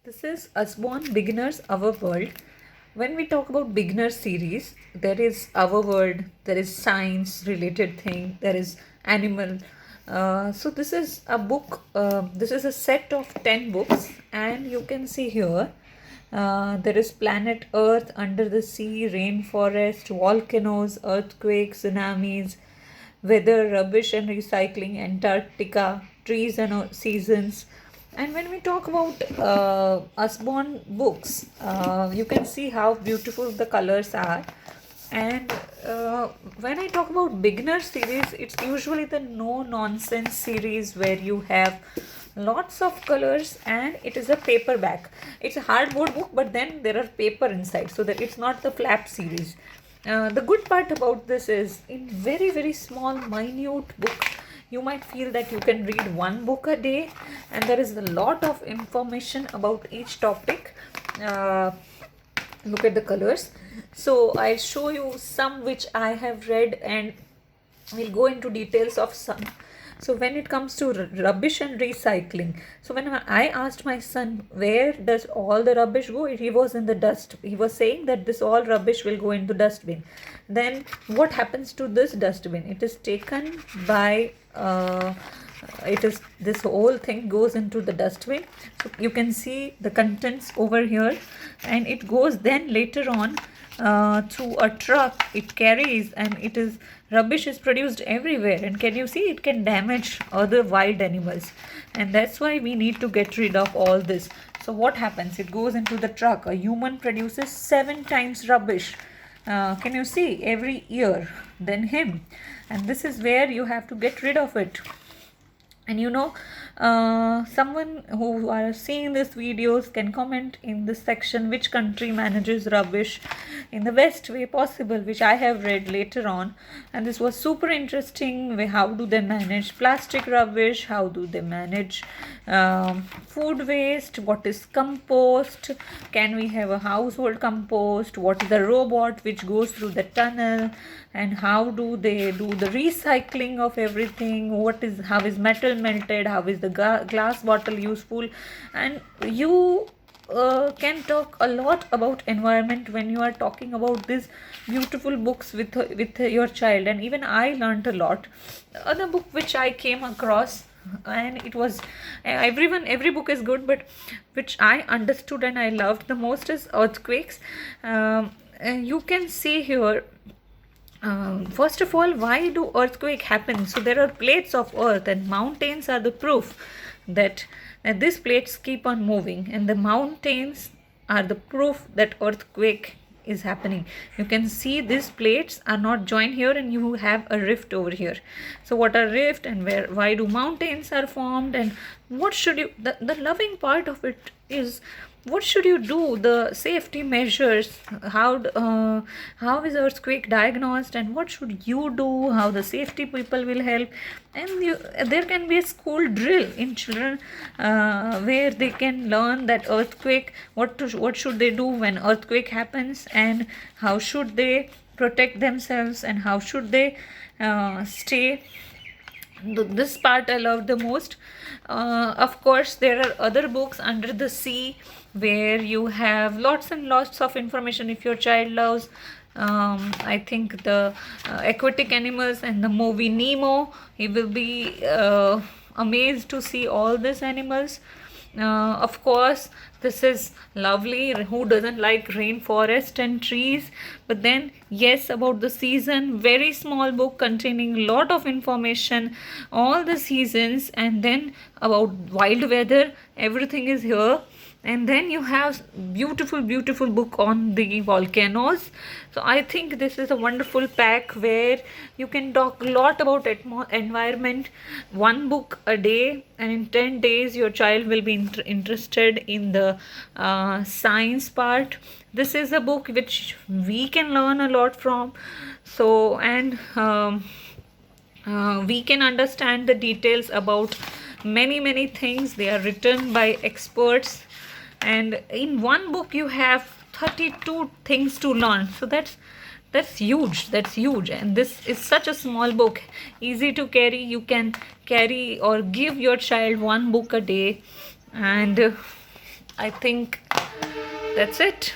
This is Usborne Beginners Our World. When we talk about beginner series, there is Our World, there is science related thing, there is animal. So this is a book. This is a set of 10 books, and you can see here. There is planet Earth, under the sea, rainforest, volcanoes, earthquakes, tsunamis, weather, rubbish and recycling, Antarctica, trees and seasons. And when we talk about Usborne books, you can see how beautiful the colors are. And when I talk about beginner series, it's usually the no nonsense series where you have lots of colors and it is a paperback. It's a hardboard book, but then there are paper inside, so that it's not the flap series. The good part about this is in very very small minute book you might feel that you can read one book a day, and there is a lot of information about each topic. Look at the colors. So I'll show you some which I have read, and we'll go into details of some. So when it comes to rubbish and recycling, so when I asked my son where does all the rubbish go, he was in the dust. He was saying that this all rubbish will go into dustbin. Then what happens to this dustbin? It is taken by it is this whole thing goes into the dustbin. So you can see the contents over here, and it goes then later on through a truck. It carries, and it is rubbish is produced everywhere, and can you see it can damage other wild animals, and that's why we need to get rid of all this. So what happens? It goes into the truck. A human produces 7 times rubbish, can you see, every year than him, and this is where you have to get rid of it. And someone who are seeing these videos can comment in this section which country manages rubbish in the best way possible, which I have read later on. And this was super interesting. How do they manage plastic rubbish? How do they manage food waste? What is compost? Can we have a household compost? What is the robot which goes through the tunnel? And how do they do the recycling of everything? How is metal melted? How is the glass bottle useful? And you can talk a lot about environment when you are talking about these beautiful books with your child. And even I learned a lot. Other book which I came across, and it was every book is good, but which I understood and I loved the most is Earthquakes. You can see here, first of all, why do earthquake happen? So there are plates of earth, and mountains are the proof that these plates keep on moving, and the mountains are the proof that earthquake is happening. You can see these plates are not joined here, and you have a rift over here. So what are rift, and why do mountains are formed, and what should you, the loving part of it is, what should you do, the safety measures, how is earthquake diagnosed, and what should you do, how the safety people will help. And there can be a school drill in children where they can learn that earthquake, what should they do when earthquake happens, and how should they protect themselves, and how should they stay. This part I love the most. Of course, there are other books, Under the Sea, where you have lots and lots of information. If your child loves I think the aquatic animals and the movie Nemo, he will be amazed to see all these animals. Of course, this is lovely. Who doesn't like rainforest and trees? But then, yes, about the season, very small book containing lot of information, all the seasons, and then about wild weather, everything is here. And then you have beautiful book on the volcanoes. So I think this is a wonderful pack where you can talk a lot about environment. One book a day, and in 10 days your child will be interested in the science part. This is a book which we can learn a lot from. So, and we can understand the details about many things. They are written by experts, and in one book you have 32 things to learn. So that's huge, and this is such a small book, easy to carry. You can carry or give your child one book a day, and I think that's it.